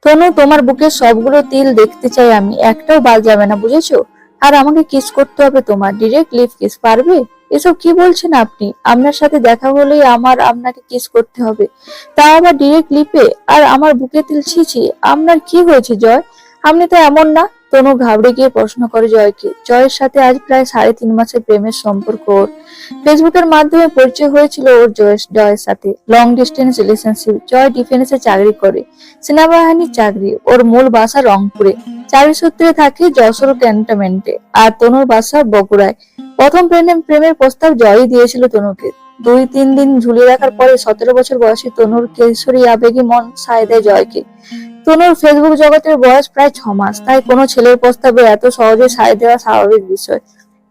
তনু, তোমার বুকের সবগুলো তিল দেখতে চাই আমি, একটাও বাদ যাবে না, বুঝেছো? আর আমাকে কিস করতে হবে তোমার, ডিরেক্ট লিপ কিস, পারবে? এসব কি বলছেন আপনি? আপনার সাথে দেখা হলেই আমার আপনাকে কিস করতে হবে, তাও আবার ডিরেক্ট লিপে? আর আমার বুকে তিল, ছি ছি। আপনার কি হয়েছে জয়? আপনি তো এমন না। তনু ঘাবড়ে গিয়ে প্রশ্ন করে জয়কে। জয়ের সাথে আজ প্রায় 3.5 মাসের প্রেমের সম্পর্ক ওর। ফেসবুকের মাধ্যমে পরিচয় হয়েছিল ওর জয়ের সাথে। Long distance relationship. জয় ডিফেন্সে চাকরি করে, সেনাবাহিনীর চাকরি। ওর মূল বাসা রংপুরে, চাকরি সূত্রে থাকে যশোর ক্যান্টনমেন্টে। আর তনুর বাসা বগুড়ায়। প্রথম প্রেমের প্রস্তাব জয়ই দিয়েছিল তনুকে। 2-3 দিন ঝুলিয়ে রাখার পরে 17 বছর বয়সী তনুর কেশরী আবেগী মন সায় দেয় জয়কে। তনুর ফেসবুক জগতের বয়স প্রায় 6 মাস, তাই কোনো ছেলের প্রস্তাবে এত সহজে সায় দেওয়া স্বাভাবিক বিষয়।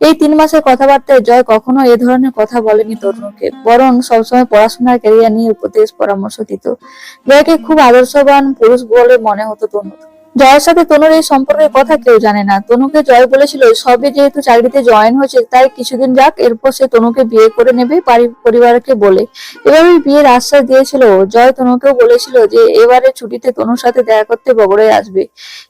এই 3 মাসের কথাবার্তায় জয় কখনো এ ধরনের কথা বলেনি তরুণকে, বরং সবসময় পড়াশোনার ক্যারিয়ার নিয়ে উপদেশ পরামর্শ দিত। জয়কে খুব আদর্শবান পুরুষ বলে মনে হতো তনুর। জয়ের সাথে তনুর এই সম্পর্কের কথা কেউ জানে না। তনুকে জয় বলেছিল সবে যেহেতু চাকরিতে জয়েন হয়েছে তাই কিছুদিন যাক, এরপর সে তনুকে বিয়ে করে নেবে পরিবারকে বলে। এভাবেই বিয়ের আশ্বাস দিয়েছিল ও। জয় তনুকেও বলেছিল যে এবারে ছুটিতে তনুর সাথে দেখা করতে বগুড়ায় আসবে।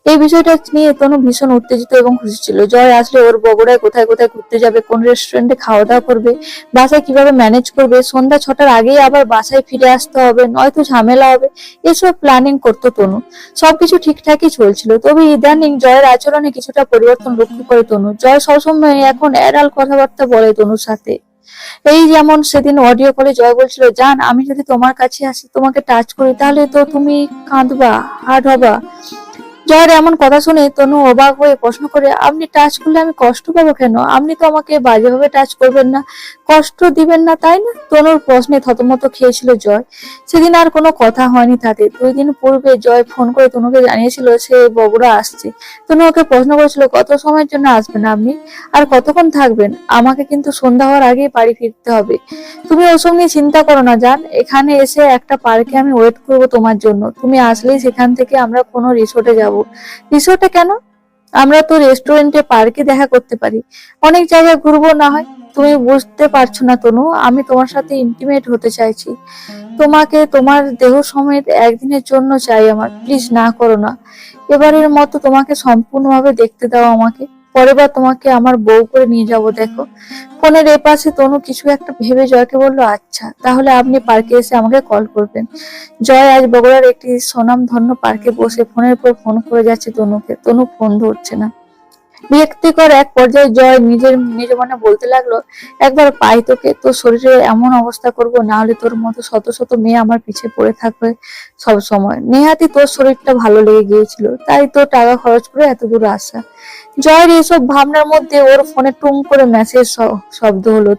এই বিষয়টা নিয়ে তনু ভীষণ উত্তেজিত এবং খুশি ছিল। জয় আসলে ওর বগুড়ায় কোথায় কোথায় ঘুরতে যাবে, কোন রেস্টুরেন্টে খাওয়া দাওয়া করবে, বাসায় কিভাবে ম্যানেজ করবে, সন্ধ্যা 6টার আগেই আবার বাসায় ফিরে আসতে হবে, নয়তো ঝামেলা হবে, এসব প্ল্যানিং করতো তনু। সবকিছু ঠিকঠাকই চলছিল, তবে ইদানিং জয়ের আচরণে কিছুটা পরিবর্তন লক্ষ্য করে তনু। জয় সবসময় এখন এড়াল কথাবার্তা বলে তনুর সাথে। এই যেমন সেদিন অডিও কলে জয় বলছিল, জান আমি যদি তোমার কাছে আসি, তোমাকে টাচ করি, তাহলে তো তুমি কাঁদবা, হার্ট হবা। জয়ের এমন কথা শুনে তনু অবাক হয়ে প্রশ্ন করে, আপনি টাচ করলে আমি কষ্ট পাবো কেন? আপনি তো আমাকে বাজেভাবে টাচ করবেন না, কষ্ট দিবেন না, তাই না? তনুর প্রশ্নে থতমত খেয়েছিল জয়। সেদিন আর কোনো কথা হয়নি তাদের। 2 দিন পূর্বে জয় ফোন করে তনুকে জানিয়েছিল সে বগুড়া আসছে। তনু ওকে প্রশ্ন করেছিল, কত সময়ের জন্য আসবেন আপনি, আর কতক্ষণ থাকবেন? আমাকে কিন্তু সন্ধ্যা হওয়ার আগেই বাড়ি ফিরতে হবে। তুমি ওসব নিয়ে চিন্তা করো না জান, এখানে এসে একটা পার্কে আমি ওয়েট করবো তোমার জন্য। তুমি আসলেই সেখান থেকে আমরা কোনো রিসোর্টে যাব। রিসোর্টে কেন? আমরা তো রেস্টুরেন্টে, পার্কে দেখা করতে পারি, অনেক জায়গায় ঘুরবো না হয়। তুমি বুঝতে পারছো না তনু, আমি তোমার সাথে ইন্টিমেট হতে চাইছি। তোমাকে তোমার দেহ সমেত একদিনের জন্য চাই আমার, প্লিজ না করো না। এবারের মতো তোমাকে সম্পূর্ণভাবে দেখতে দাও আমাকে, পরের বার তোমাকে আমার বউ করে নিয়ে যাব। দেখো। ফোনের এপাশে তনু কিছু একটা ভেবে জয়কে বলল, আচ্ছা তাহলে আপনি পার্কে এসে আমাকে কল করবেন। জয় আজ বগুড়ার একটি স্বনামধন্য পার্কে বসে ফোনের পর ফোন করে যাচ্ছে তনুকে। তনু ফোন ধরছে না। বিরক্তিকর এক পর্যায়ে জয় নিজ মনে বলতে লাগলো, একবার পাই তোকে, তোর শরীরে এমন অবস্থা করব, না হলে তোর মতো শত শত মেয়ে আমার পিছে পড়ে থাকবে সব সময়। নেহাতি তোর শরীরটা ভালো লেগে গিয়েছিল, তাই তোর টাকা খরচ করে এত দূর আসা। জয়ের এসব ভাবনার মধ্যে ওর ফোনে টুং করে মেসেজ শব্দ হলো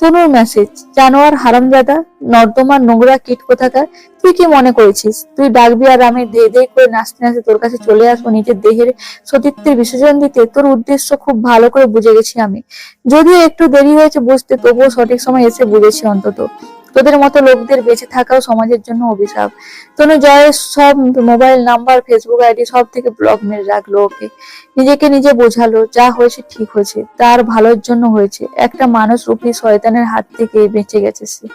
তনুর মেসেজ, জানোয়ার হারামজাদা, নর্দমার নোংরা কীট কোথাকার, তুই কি মনে করেছিস তুই ডাকবি আর আমি ধেই ধেই করে নাচতে নাচতে তোর কাছে চলে আসবো নিজের দেহের সতীত্বের বিসর্জন দিতে? তোর উদ্দেশ্য খুব ভালো করে বুঝে গেছি আমি। যদিও একটু দেরি হয়েছে বুঝতে, তবুও সঠিক সময় এসে বুঝেছি অন্তত। তোদের মতো লোকদের বেঁচে থাকাও সমাজের জন্য অভিশাপ। তনু জয়ের সব মোবাইল নাম্বার, ফেসবুক আইডি সব থেকে ব্লক মেরে রাখলো ওকে। নিজেকে নিজে বোঝালো, যা হয়েছে ঠিক হয়েছে, তার ভালোর জন্য হয়েছে। একটা মানুষ রূপী শয়তানের হাত থেকে বেঁচে গেছে সে।